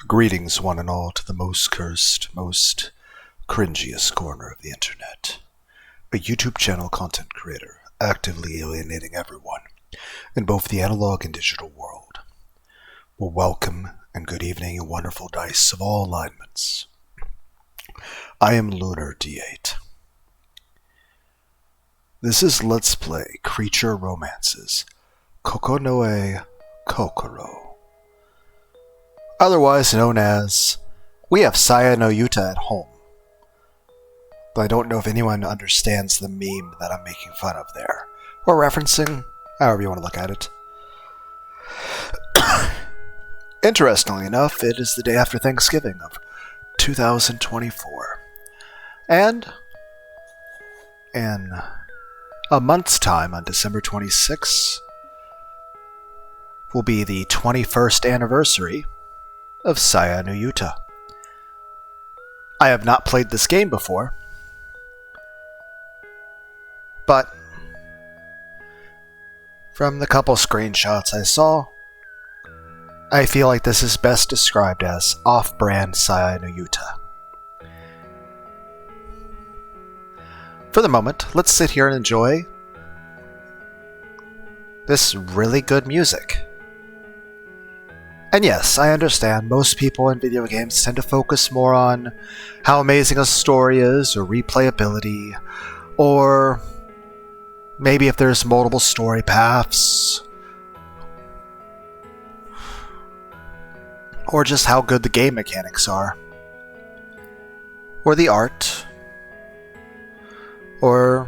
Greetings, one and all, to the most cursed, most cringiest corner of the internet. A YouTube channel content creator actively alienating everyone in both the analog and digital world. Well, welcome and good evening, you wonderful dice of all alignments. I am Lunar D8. This is Let's Play Creature Romances Kokonoe Kokoro, otherwise known as We Have Saya no Yuta at Home. Though I don't know if anyone understands the meme that I'm making fun of there, or referencing, however you want to look at it. Interestingly enough, it is the day after Thanksgiving of 2024. And in a month's time, on December 26th, will be the 21st anniversary of Saya no Yuta. I have not played this game before, but from the couple screenshots I saw, I feel like this is best described as off-brand Saya no Yuta. For the moment, let's sit here and enjoy this really good music. And yes, I understand most people in video games tend to focus more on how amazing a story is, or replayability, or maybe if there's multiple story paths, or just how good the game mechanics are, or the art, or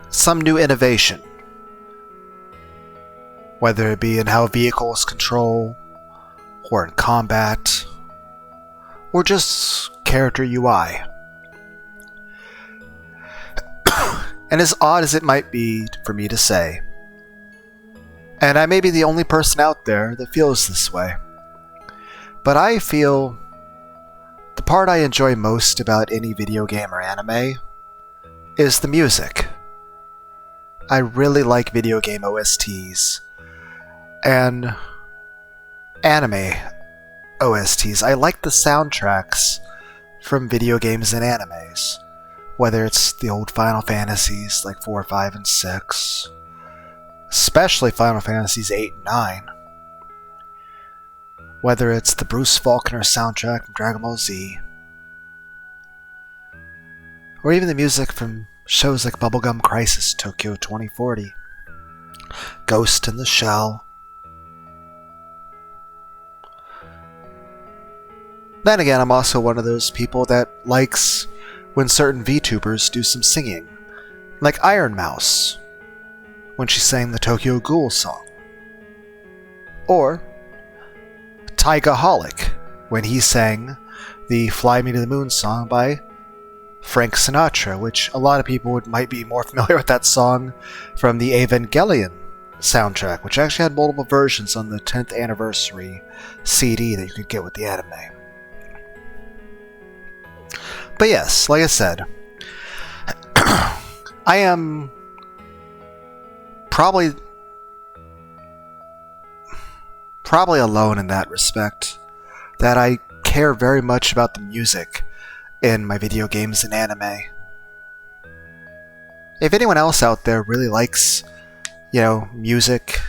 some new innovation, whether it be in how vehicles control, or in combat, or just character UI. And as odd as it might be for me to say, and I may be the only person out there that feels this way, but I feel the part I enjoy most about any video game or anime is the music. I really like video game OSTs and anime OSTs. I like the soundtracks from video games and animes, whether it's the old Final Fantasies like 4, 5, and 6, especially Final Fantasies 8 and 9, whether it's the Bruce Faulkner soundtrack from Dragon Ball Z, or even the music from shows like Bubblegum Crisis Tokyo 2040, Ghost in the Shell. Then again, I'm also one of those people that likes when certain VTubers do some singing, like Iron Mouse when she sang the Tokyo Ghoul song, or Tygaaholic when he sang the Fly Me to the Moon song by Frank Sinatra, which a lot of people might be more familiar with that song from the Evangelion soundtrack, which actually had multiple versions on the 10th anniversary CD that you could get with the anime. But yes, like I said, I am probably alone in that respect, that I care very much about the music in my video games and anime. If anyone else out there really likes, music,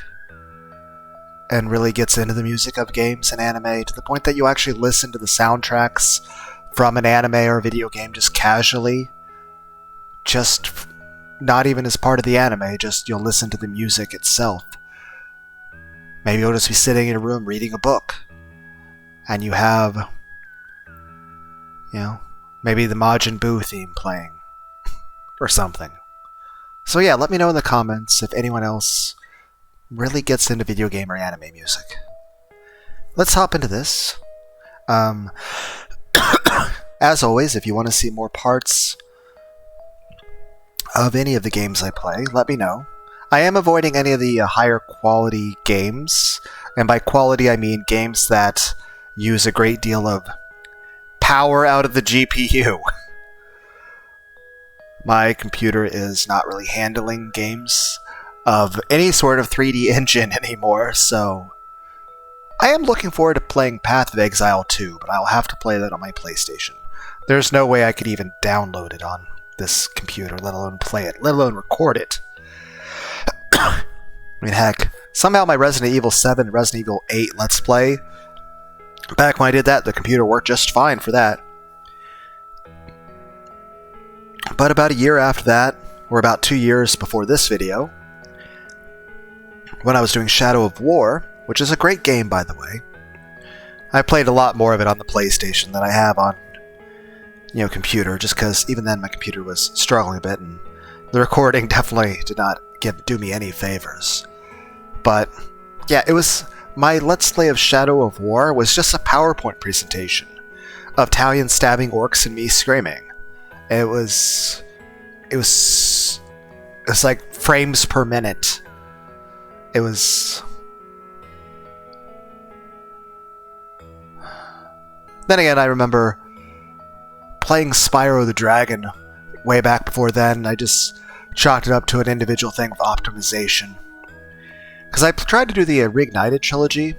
and really gets into the music of games and anime to the point that you actually listen to the soundtracks from an anime or a video game just casually, just not even as part of the anime, just you'll listen to the music itself. Maybe you'll just be sitting in a room reading a book, and you have, maybe the Majin Buu theme playing, or something. So yeah, let me know in the comments if anyone else really gets into video game or anime music. Let's hop into this. As always, if you want to see more parts of any of the games I play, let me know. I am avoiding any of the higher quality games, and by quality I mean games that use a great deal of power out of the GPU. My computer is not really handling games of any sort of 3D engine anymore, so I am looking forward to playing Path of Exile 2, but I'll have to play that on my PlayStation. There's no way I could even download it on this computer, let alone play it, let alone record it. I mean, heck, somehow my Resident Evil 7 and Resident Evil 8 Let's Play, back when I did that, the computer worked just fine for that. But about a year after that, or about 2 years before this video, when I was doing Shadow of War, which is a great game, by the way, I played a lot more of it on the PlayStation than I have on, computer, just because even then my computer was struggling a bit, and the recording definitely did not do me any favors. But yeah, it was my Let's Play of Shadow of War was just a PowerPoint presentation of Talion stabbing orcs and me screaming. It was like frames per minute. It was. Then again, I remember playing Spyro the Dragon way back before then. I just chalked it up to an individual thing with optimization. Because I tried to do the Reignited trilogy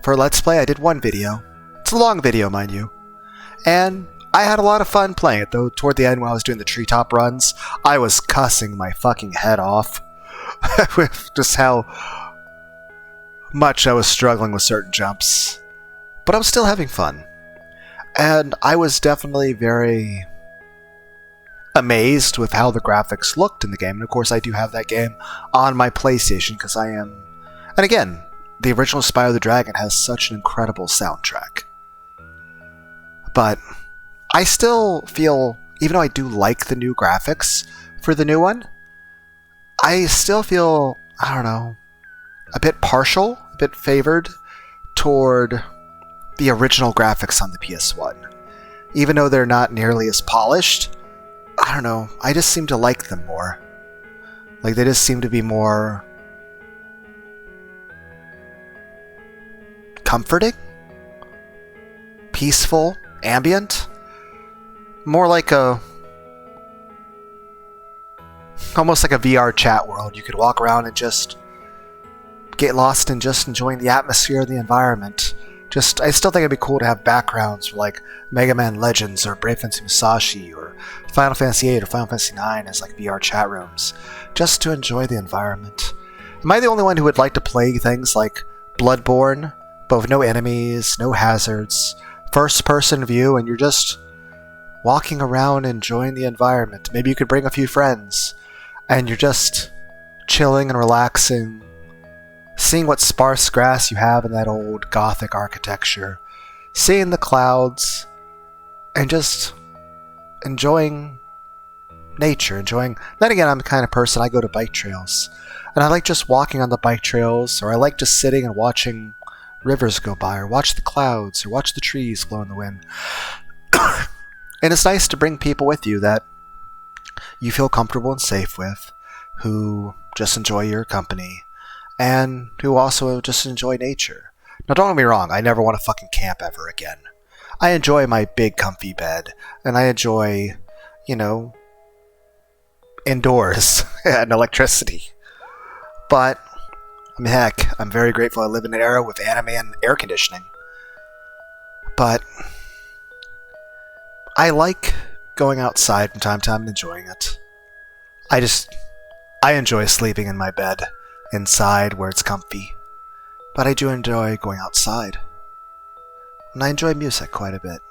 for Let's Play. I did one video. It's a long video, mind you. And I had a lot of fun playing it, though toward the end when I was doing the treetop runs, I was cussing my fucking head off with just how much I was struggling with certain jumps. But I was still having fun. And I was definitely very amazed with how the graphics looked in the game. And of course, I do have that game on my PlayStation because I am... And again, the original Spyro the Dragon has such an incredible soundtrack. But I still feel, even though I do like the new graphics for the new one, I still feel, I don't know, a bit partial, a bit favored toward the original graphics on the PS1. Even though they're not nearly as polished, I don't know, I just seem to like them more. Like, they just seem to be more comforting, peaceful, ambient, more like almost like a VR chat world. You could walk around and just get lost in just enjoying the atmosphere of the environment. I still think it'd be cool to have backgrounds for like Mega Man Legends or Brave Fencer Musashi or Final Fantasy VIII or Final Fantasy IX as like VR chat rooms, just to enjoy the environment. Am I the only one who would like to play things like Bloodborne, but with no enemies, no hazards, first-person view, and you're just walking around enjoying the environment? Maybe you could bring a few friends, and you're just chilling and relaxing, seeing what sparse grass you have in that old Gothic architecture, seeing the clouds, and just enjoying nature, Then again, I'm the kind of person, I go to bike trails, and I like just walking on the bike trails, or I like just sitting and watching rivers go by, or watch the clouds, or watch the trees blow in the wind. And it's nice to bring people with you that you feel comfortable and safe with, who just enjoy your company, and who also just enjoy nature. Now, don't get me wrong, I never want to fucking camp ever again. I enjoy my big comfy bed, and I enjoy, indoors and electricity. But, I mean, heck, I'm very grateful I live in an era with anime and air conditioning. But I like going outside from time to time and enjoying it. I enjoy sleeping in my bed inside where it's comfy. But I do enjoy going outside. And I enjoy music quite a bit.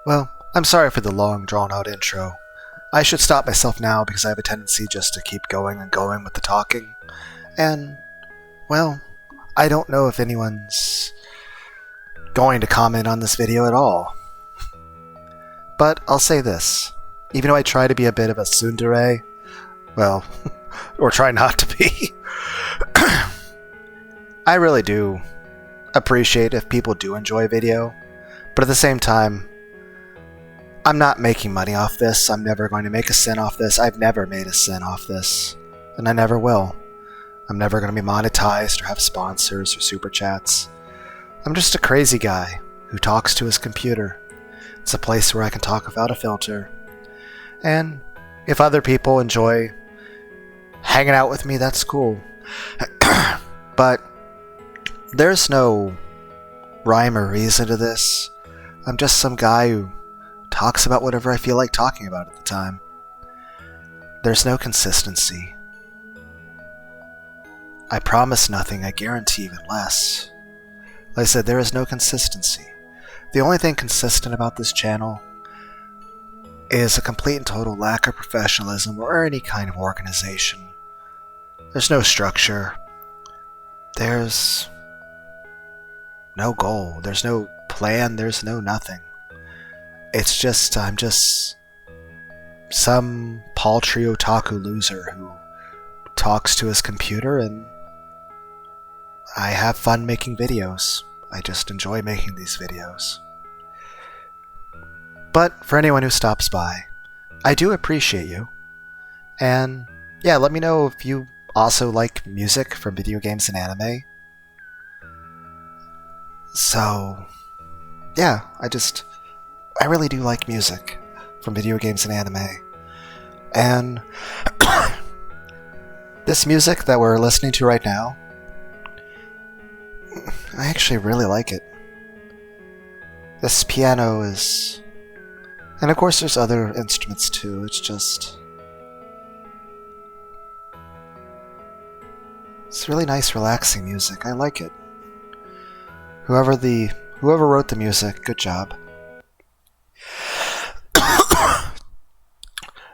Well, I'm sorry for the long, drawn-out intro. I should stop myself now because I have a tendency just to keep going and going with the talking. And, well, I don't know if anyone's going to comment on this video at all. But I'll say this. Even though I try to be a bit of a tsundere, well, or try not to be, I really do appreciate if people do enjoy a video. But at the same time, I'm not making money off this. I'm never going to make a cent off this. I've never made a cent off this. And I never will. I'm never going to be monetized or have sponsors or super chats. I'm just a crazy guy who talks to his computer. It's a place where I can talk without a filter. And if other people enjoy hanging out with me, that's cool. But There's no rhyme or reason to this. I'm just some guy who talks about whatever I feel like talking about at the time. There's no consistency. I promise nothing, I guarantee even less. Like I said, there is no consistency. The only thing consistent about this channel is a complete and total lack of professionalism or any kind of organization. There's no structure. There's no goal. There's no plan. There's no nothing. It's just, I'm just some paltry otaku loser who talks to his computer, and I have fun making videos. I just enjoy making these videos. But for anyone who stops by, I do appreciate you. And yeah, let me know if you also like music from video games and anime. So yeah, I really do like music from video games and anime. And this music that we're listening to right now, I actually really like it. This piano is... And of course there's other instruments too, it's just... It's really nice, relaxing music. I like it. Whoever wrote the music, good job.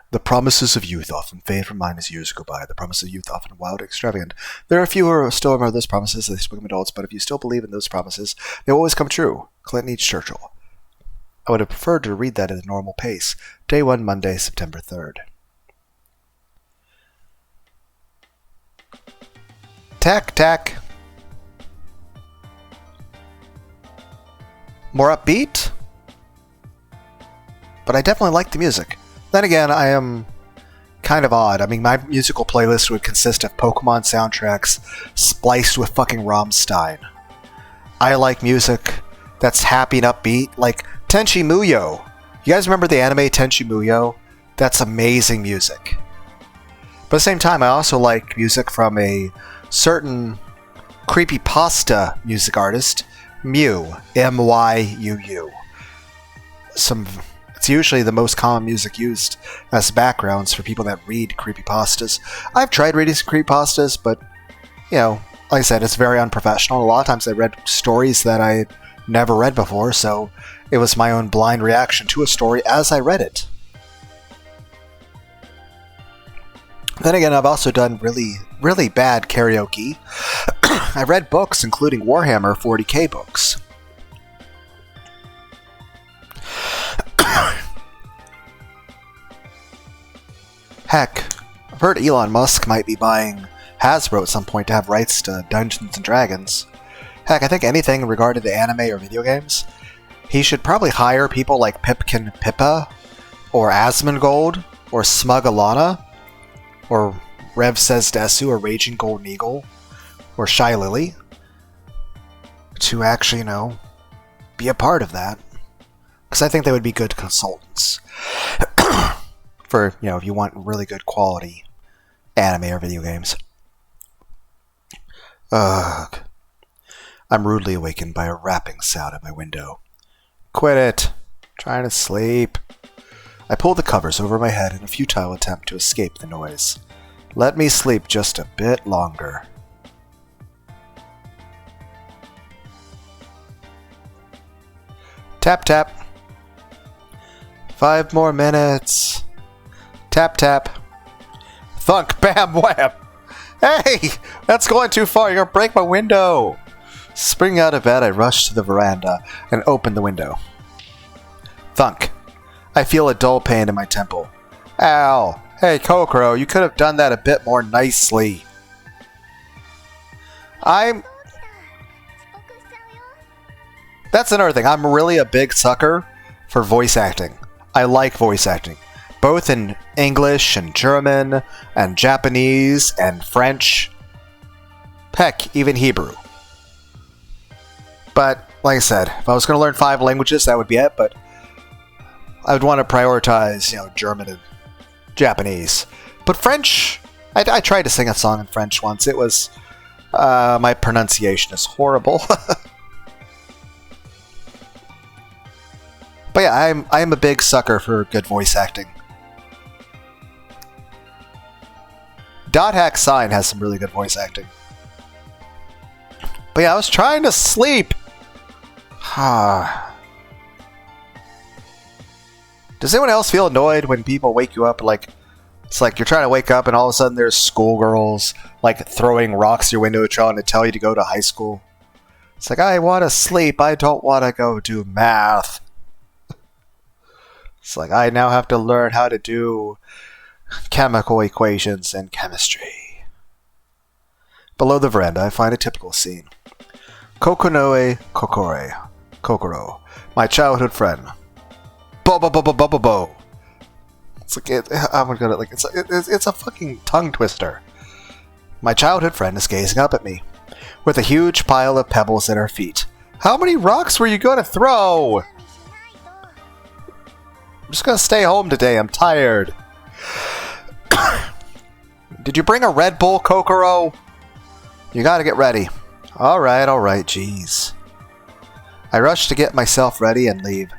The promises of youth often fade from mind as years go by. The promises of youth often wild and extravagant. There are few who are still remember those promises as they become adults, but if you still believe in those promises, they will always come true. Clinton H. Churchill. I would have preferred to read that at a normal pace. Day 1, Monday, September 3rd. Tack, tack. More upbeat? But I definitely like the music. Then again, I am kind of odd. I mean, my musical playlist would consist of Pokemon soundtracks spliced with fucking Rammstein. I like music that's happy and upbeat, like Tenchi Muyo. You guys remember the anime Tenchi Muyo? That's amazing music. But at the same time, I also like music from a certain creepypasta music artist, Mew, M-Y-U-U. It's usually the most common music used as backgrounds for people that read creepypastas. I've tried reading some creepypastas, but, you know, like I said, it's very unprofessional. A lot of times I read stories that I never read before, so it was my own blind reaction to a story as I read it. Then again, I've also done really, really bad karaoke. I read books, including Warhammer 40k books. Heck, I've heard Elon Musk might be buying Hasbro at some point to have rights to Dungeons & Dragons. Heck, I think anything regarding to anime or video games, he should probably hire people like Pipkin Pippa, or Asmongold, or Smug Alana, or Rev Says Desu, or Raging Golden Eagle, or Shy Lily, to actually, be a part of that. Because I think they would be good consultants. For, if you want really good quality anime or video games. Ugh. I'm rudely awakened by a rapping sound at my window. Quit it. I'm trying to sleep. I pull the covers over my head in a futile attempt to escape the noise. Let me sleep just a bit longer. Tap tap. 5 more minutes. Tap tap. Thunk, bam, wham. Hey, that's going too far. You're gonna break my window. Springing out of bed, I rush to the veranda and open the window. Thunk. I feel a dull pain in my temple. Ow. Hey, Kokoro, you could have done that a bit more nicely. That's another thing. I'm really a big sucker for voice acting. I like voice acting. Both in English and German and Japanese and French. Heck, even Hebrew. But, like I said, if I was going to learn 5 languages, that would be it, but I would want to prioritize, German and Japanese. But French, I tried to sing a song in French once. It was My pronunciation is horrible. But yeah, I'm a big sucker for good voice acting. Dot Hack Sign has some really good voice acting. But yeah, I was trying to sleep. Does anyone else feel annoyed when people wake you up like it's like you're trying to wake up and all of a sudden there's schoolgirls like throwing rocks your window trying to tell you to go to high school? It's like, I want to sleep. I don't want to go do math. It's like, I now have to learn how to do chemical equations in chemistry. Below the veranda, I find a typical scene. Kokonoe Kokoro, my childhood friend. Bo. It's like I'm gonna like it's a fucking tongue twister. My childhood friend is gazing up at me, with a huge pile of pebbles at her feet. How many rocks were you gonna throw? I'm just gonna stay home today. I'm tired. Did you bring a Red Bull, Kokoro? You gotta get ready. Alright, jeez. I rush to get myself ready and leave.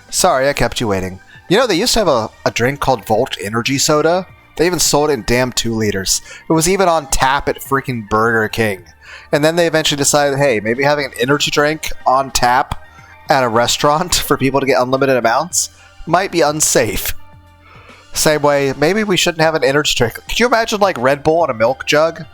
Sorry, I kept you waiting. You know, they used to have a drink called Volt Energy Soda. They even sold it in damn 2 liters. It was even on tap at freaking Burger King. And then they eventually decided, hey, maybe having an energy drink on tap at a restaurant for people to get unlimited amounts might be unsafe. Same way, maybe we shouldn't have an energy drink. Could you imagine like Red Bull on a milk jug?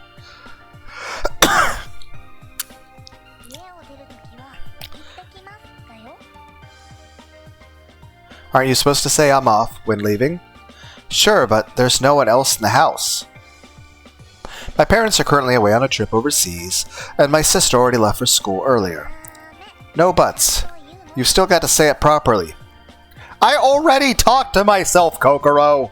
Aren't you supposed to say I'm off when leaving? Sure, but there's no one else in the house. My parents are currently away on a trip overseas, and my sister already left for school earlier. No buts. You've still got to say it properly. I already talked to myself, Kokoro!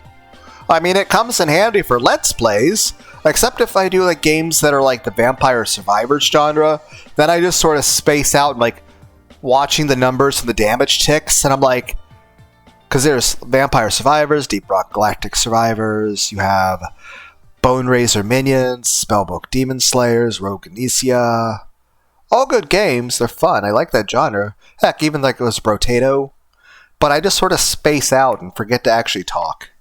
I mean, it comes in handy for Let's Plays, except if I do like games that are like the Vampire Survivors genre, then I just sort of space out and like watching the numbers and the damage ticks, and I'm like, because there's Vampire Survivors, Deep Rock Galactic Survivors, you have Bone Razor Minions, Spellbook Demon Slayers, Rogue Inicia. All good games, they're fun, I like that genre. Heck, even like it was Brotato. But I just sort of space out and forget to actually talk.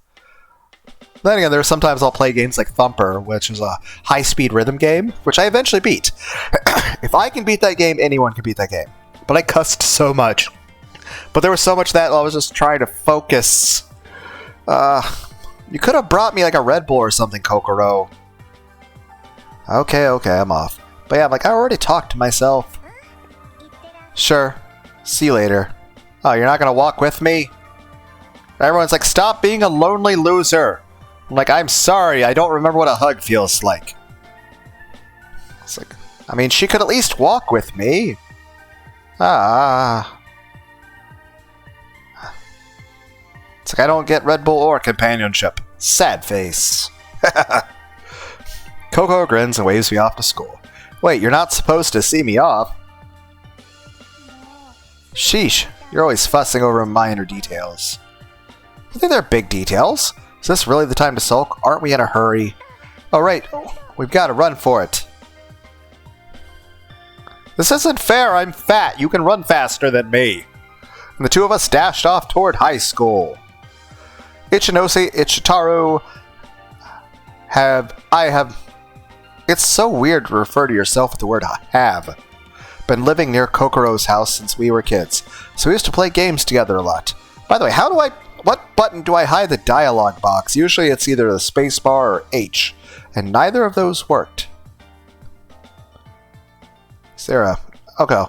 Then again, there's sometimes I'll play games like Thumper, which is a high-speed rhythm game, which I eventually beat. If I can beat that game, anyone can beat that game. But I cussed so much. But there was so much that I was just trying to focus. You could have brought me like a Red Bull or something, Kokoro. Okay, I'm off. But yeah, I'm like, I already talked to myself. Sure. See you later. Oh, you're not gonna walk with me? Everyone's like, stop being a lonely loser. I'm like, I'm sorry, I don't remember what a hug feels like. It's like, I mean, she could at least walk with me. It's like I don't get Red Bull or companionship. Sad face. Coco grins and waves me off to school. Wait, you're not supposed to see me off. Sheesh, you're always fussing over minor details. I think they're big details. Is this really the time to sulk? Aren't we in a hurry? Oh right, we've got to run for it. This isn't fair, I'm fat. You can run faster than me. And the two of us dashed off toward high school. Ichinose, Ichitaru, it's so weird to refer to yourself with the word have. Been living near Kokoro's house since we were kids, so we used to play games together a lot. By the way, what button do I hide the dialogue box? Usually it's either the spacebar or H, and neither of those worked. Is there a... Okay,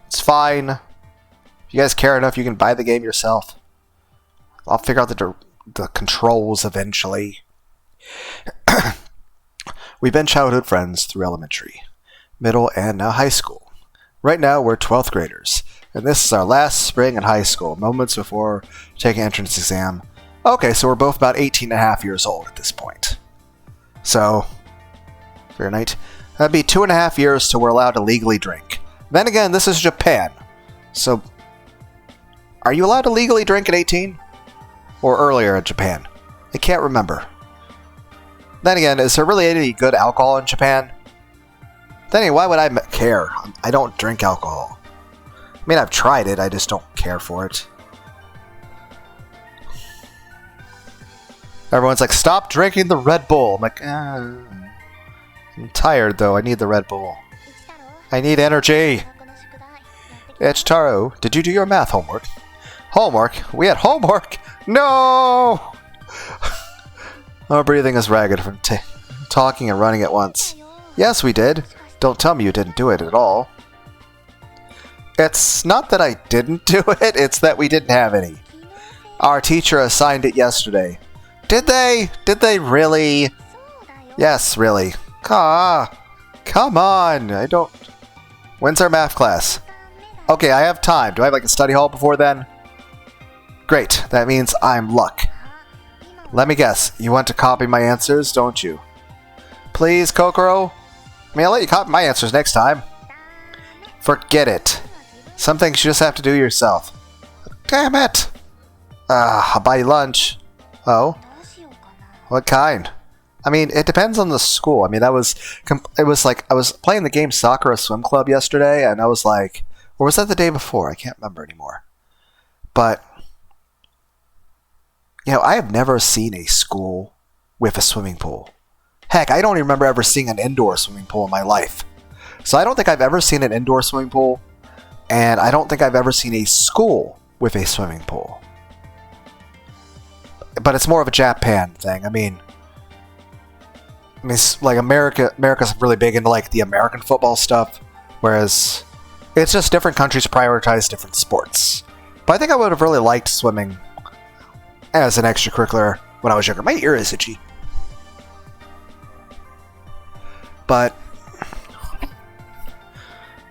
it's fine. If you guys care enough, you can buy the game yourself. I'll figure out the controls eventually. We've been childhood friends through elementary, middle, and now high school. Right now, we're 12th graders, and this is our last spring in high school, moments before taking entrance exam. Okay, so we're both about 18 and a half years old at this point. So, Fahrenheit, that'd be 2.5 years till we're allowed to legally drink. Then again, this is Japan. So, are you allowed to legally drink at 18? Or earlier in Japan? I can't remember. Then again, is there really any good alcohol in Japan? Then again, why would I care? I don't drink alcohol. I mean, I've tried it, I just don't care for it. Everyone's like, stop drinking the Red Bull. I'm like, I'm tired though, I need the Red Bull. I need energy. Ichitaro, did you do your math homework? Homework? We had homework? No! Our breathing is ragged from talking and running at once. Yes, we did. Don't tell me you didn't do it at all. It's not that I didn't do it, it's that we didn't have any. Our teacher assigned it yesterday. Did they? Did they really? Yes, really. Ah, come on. I don't... When's our math class? Okay, I have time. Do I have like a study hall before then? Great. That means I'm luck. Let me guess. You want to copy my answers, don't you? Please, Kokoro? I mean, I'll let you copy my answers next time. Forget it. Some things you just have to do yourself. Damn it! I'll buy you lunch. Oh? What kind? I mean, it depends on the school. I mean, it was like, I was playing the game Sakura Swim Club yesterday, and I was like, or was that the day before? I can't remember anymore. But, you know, I have never seen a school with a swimming pool. Heck, I don't even remember ever seeing an indoor swimming pool in my life. So I don't think I've ever seen an indoor swimming pool, and I don't think I've ever seen a school with a swimming pool. But it's more of a Japan thing. I mean, like America's really big into like the American football stuff, whereas it's just different countries prioritize different sports. But I think I would have really liked swimming as an extracurricular when I was younger. My ear is itchy. But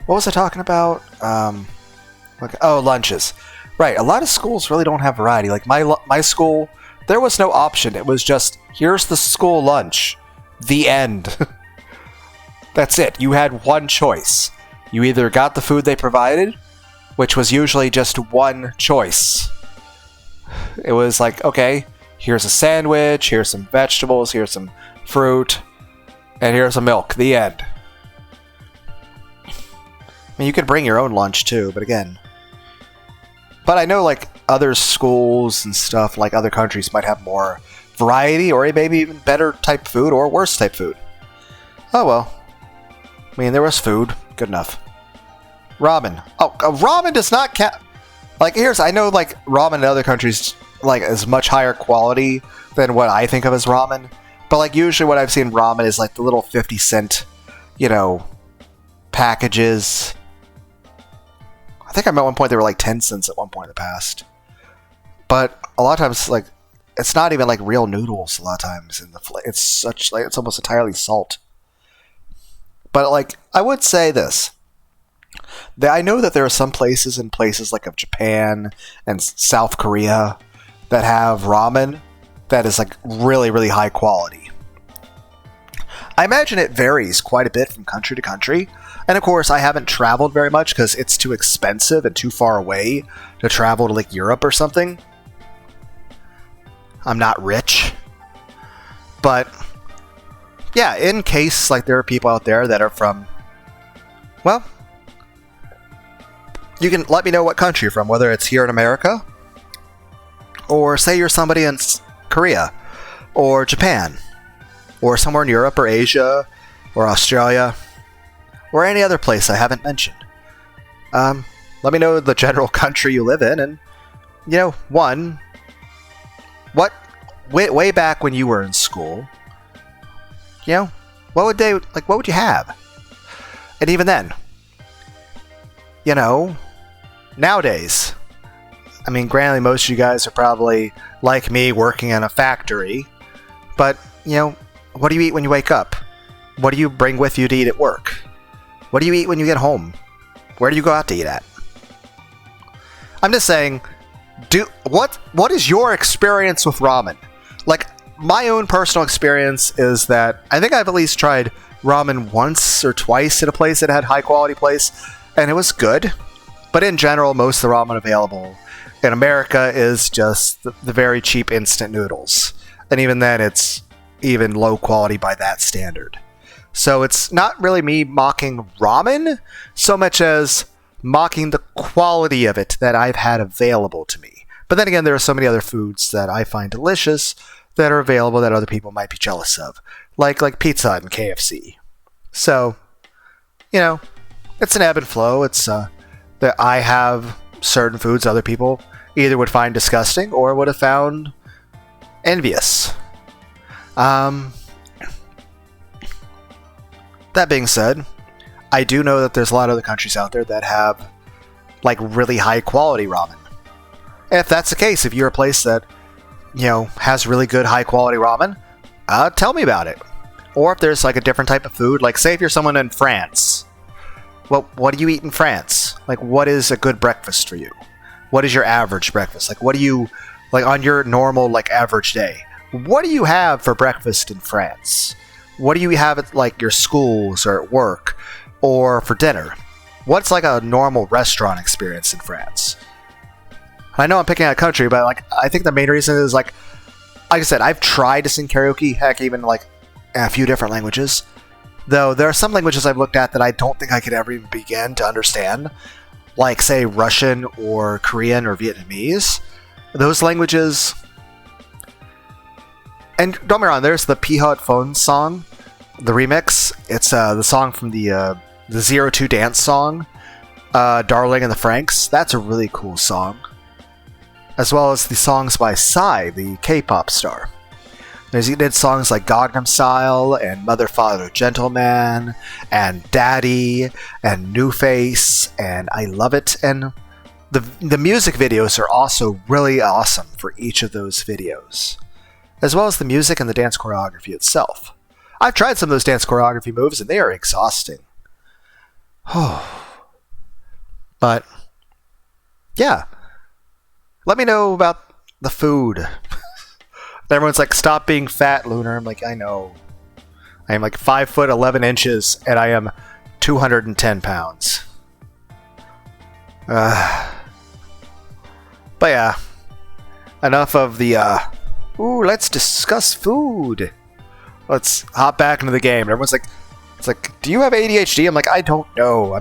what was I talking about? Oh, lunches. Right, a lot of schools really don't have variety. Like my school, there was no option. It was just, here's the school lunch. The end. That's it. You had one choice. You either got the food they provided, which was usually just one choice. It was like, okay, here's a sandwich, here's some vegetables, here's some fruit, and here's some milk. The end. I mean, you could bring your own lunch too, but again. But I know like other schools and stuff, like other countries might have more variety, or maybe even better type food, or worse type food. Oh well. I mean, there was food. Good enough. Ramen. Oh, ramen does not count. Like, I know like ramen in other countries like is much higher quality than what I think of as ramen. But like usually what I've seen ramen is like the little 50-cent, you know, packages. I think I remember at one point they were like 10 cents at one point in the past. But a lot of times, like, it's not even like real noodles. A lot of times in it's such like it's almost entirely salt. But like I would say this, that I know that there are some places in places like of Japan and South Korea that have ramen that is like really, really high quality. I imagine it varies quite a bit from country to country. And of course, I haven't traveled very much because it's too expensive and too far away to travel to like Europe or something. I'm not rich. But yeah, in case like there are people out there that are from, well, you can let me know what country you're from, whether it's here in America, or say you're somebody in Korea, or Japan, or somewhere in Europe or Asia, or Australia, or any other place I haven't mentioned. Let me know the general country you live in, and, you know, way back when you were in school, you know, what would you have? And even then, you know, nowadays, I mean, granted, most of you guys are probably like me working in a factory, but, you know, what do you eat when you wake up? What do you bring with you to eat at work? What do you eat when you get home? Where do you go out to eat at? I'm just saying, what is your experience with ramen? Like, my own personal experience is that I think I've at least tried ramen once or twice at a place that had high quality place, and it was good. But in general, most of the ramen available in America is just the very cheap instant noodles. And even then, it's even low quality by that standard. So it's not really me mocking ramen so much as mocking the quality of it that I've had available to me. But then again, there are so many other foods that I find delicious that are available that other people might be jealous of, like pizza and KFC. So, it's an ebb and flow. It's that I have certain foods other people either would find disgusting or would have found envious. That being said, I do know that there's a lot of other countries out there that have really high quality ramen. And if that's the case, if you're a place that has really good high quality ramen, tell me about it. Or if there's a different type of food, say if you're someone in France, what do you eat in France? What is a good breakfast for you? What is your average breakfast? What do you on your normal average day? What do you have for breakfast in France? What do you have at your schools or at work or for dinner? What's a normal restaurant experience in France? I know I'm picking a country, but I think the main reason is like I said, I've tried to sing karaoke, heck, even a few different languages. Though there are some languages I've looked at that I don't think I could ever even begin to understand, say Russian or Korean or Vietnamese. Those languages. And don't get me wrong, there's the Pihot Phone song, the remix. It's the song from the 02 dance song, Darling and the Franks. That's a really cool song. As well as the songs by Psy, the K-pop star. He did songs like Gangnam Style and Mother, Father, Gentleman and Daddy and New Face and I Love It. And the music videos are also really awesome for each of those videos, as well as the music and the dance choreography itself. I've tried some of those dance choreography moves and they are exhausting. But yeah, let me know about the food. Everyone's stop being fat, Lunar. I'm I know. I am 5 foot 11 inches and I am 210 pounds. But yeah, enough of the let's discuss food. Let's hop back into the game. Everyone's do you have ADHD? I'm I don't know.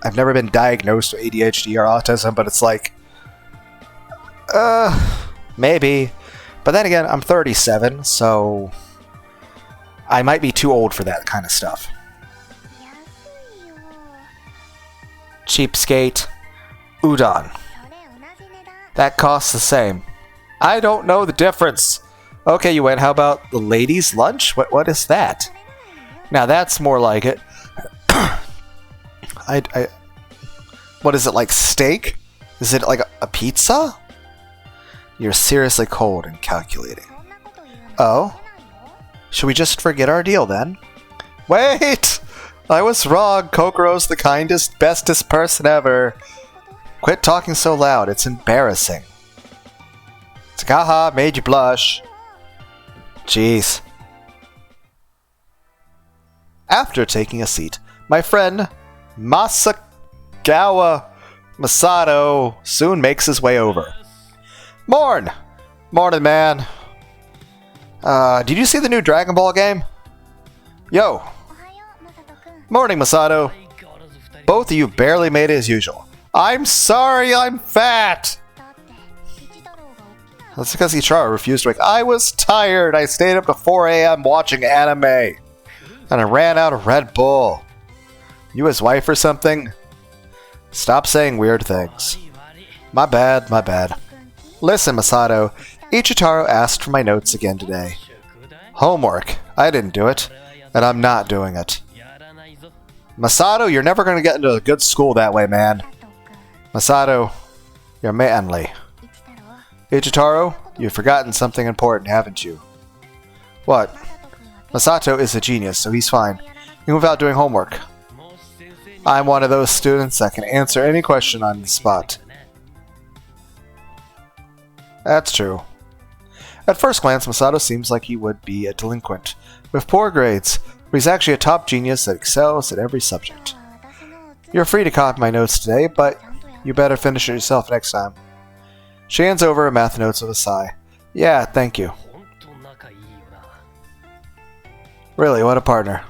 I've never been diagnosed with ADHD or autism, but it's maybe. But then again, I'm 37, so I might be too old for that kind of stuff. Cheapskate. Udon. That costs the same. I don't know the difference. Okay, you went. How about the ladies' lunch? What is that? Now that's more like it. What is it, steak? Is it a pizza? You're seriously cold and calculating. Oh? Should we just forget our deal then? Wait! I was wrong. Kokoro's the kindest, bestest person ever. Quit talking so loud. It's embarrassing. Haha, made you blush. Jeez. After taking a seat, my friend Masagawa Masato soon makes his way over. Morning, man. Did you see the new Dragon Ball game? Yo. Morning, Masato. Both of you barely made it as usual. I'm sorry, I'm fat. That's because Ichiro refused to wake. I was tired. I stayed up to 4 a.m. watching anime. And I ran out of Red Bull. You his wife or something? Stop saying weird things. My bad. Listen, Masato. Ichitaro asked for my notes again today. Homework. I didn't do it. And I'm not doing it. Masato, you're never going to get into a good school that way, man. Masato, you're manly. Ichitaro, you've forgotten something important, haven't you? What? Masato is a genius, so he's fine. He can move out doing homework. I'm one of those students that can answer any question on the spot. That's true. At first glance, Masato seems like he would be a delinquent, with poor grades, but he's actually a top genius that excels at every subject. You're free to copy my notes today, but you better finish it yourself next time. She hands over her math notes with a sigh. Yeah, thank you. Really, what a partner.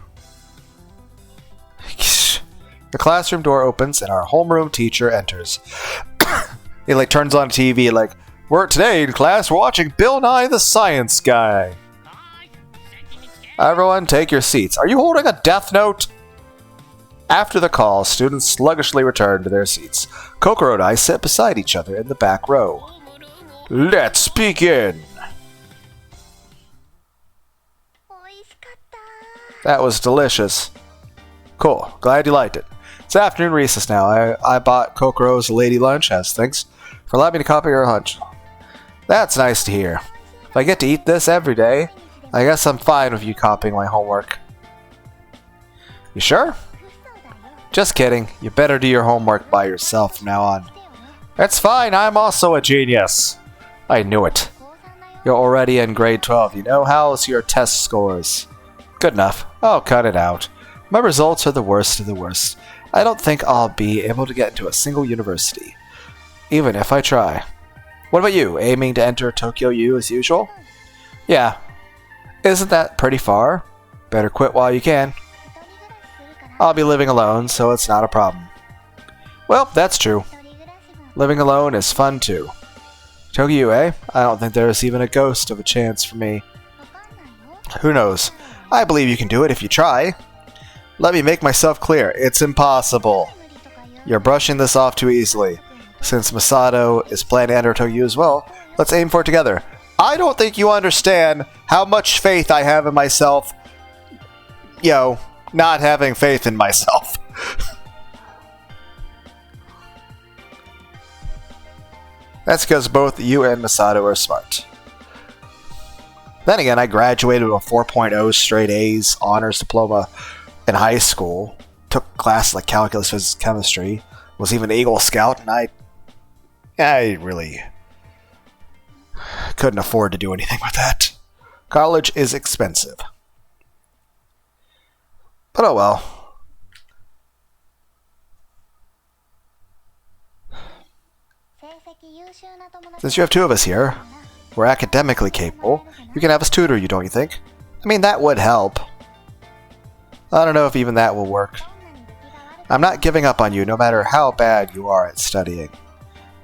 The classroom door opens and our homeroom teacher enters. He like turns on TV like, "We're today in class we're watching Bill Nye the Science Guy." Everyone take your seats. Are you holding a death note? After the call, students sluggishly return to their seats. Kokoro and I sit beside each other in the back row. Let's begin. That was delicious. Cool. Glad you liked it. It's afternoon recess now. I bought Kokoro's lady lunch as thanks for allowing me to copy her lunch. That's nice to hear. If I get to eat this every day, I guess I'm fine with you copying my homework. You sure? Just kidding. You better do your homework by yourself from now on. That's fine. I'm also a genius. I knew it. You're already in grade 12. You know, how's your test scores? Good enough. Oh, cut it out. My results are the worst of the worst. I don't think I'll be able to get into a single university, even if I try. What about you? Aiming to enter Tokyo U as usual? Yeah. Isn't that pretty far? Better quit while you can. I'll be living alone, so it's not a problem. Well, that's true. Living alone is fun too. Tokyo U, eh? I don't think there's even a ghost of a chance for me. Who knows? I believe you can do it if you try. Let me make myself clear. It's impossible. You're brushing this off too easily. Since Masato is planning to enter Tokyo as well, let's aim for it together. I don't think you understand how much faith I have in myself. Not having faith in myself. That's because both you and Masato are smart. Then again, I graduated with a 4.0 straight A's honors diploma in high school. Took classes like calculus, physics, chemistry. Was even an Eagle Scout, and I really couldn't afford to do anything with that. College is expensive. But oh well. Since you have two of us here, we're academically capable, you can have us tutor you, don't you think? I mean, that would help. I don't know if even that will work. I'm not giving up on you, no matter how bad you are at studying.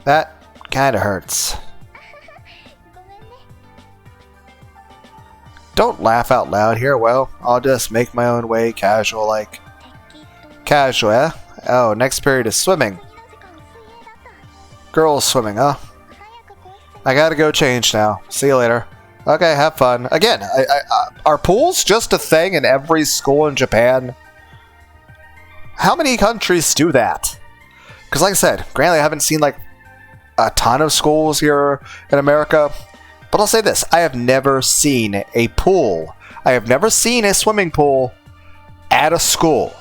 That kinda hurts. Don't laugh out loud here. Well, I'll just make my own way casual like. Casual, eh? Oh, next period is swimming. Girls swimming, huh? I gotta go change now. See you later. Okay, have fun. Again, are pools just a thing in every school in Japan? How many countries do that? Because like I said, granted I haven't seen like a ton of schools here in America. But I'll say this, I have never seen a pool. I have never seen a swimming pool at a school.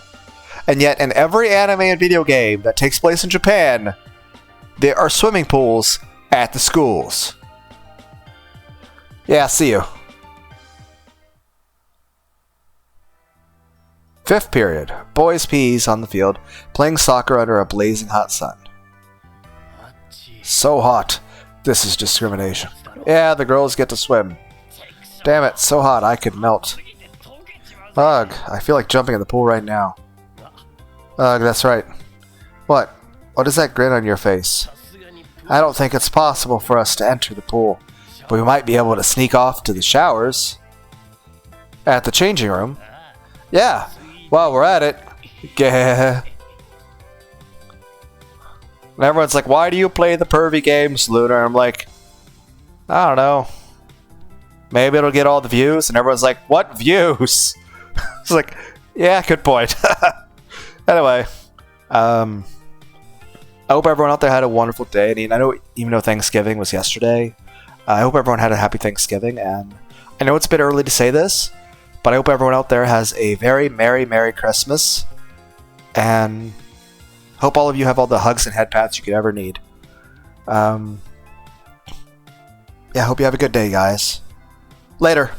And yet in every anime and video game that takes place in Japan, there are swimming pools at the schools. Yeah, see you. Fifth period. Boys' P's on the field, playing soccer under a blazing hot sun. So hot. This is discrimination. Yeah, the girls get to swim. Damn it, so hot I could melt. Ugh, I feel like jumping in the pool right now. Ugh, that's right. What? What is that grin on your face? I don't think it's possible for us to enter the pool, but we might be able to sneak off to the showers. At the changing room? Yeah, while we're at it. Gah. And everyone's like, why do you play the pervy games, Lunar? I'm like, I don't know. Maybe it'll get all the views. And everyone's like, what views? It's like, yeah, good point. Anyway, I hope everyone out there had a wonderful day. And I know, even though Thanksgiving was yesterday, I hope everyone had a happy Thanksgiving. And I know it's a bit early to say this, but I hope everyone out there has a very Merry Christmas. And hope all of you have all the hugs and head pats you could ever need. Yeah, hope you have a good day, guys. Later.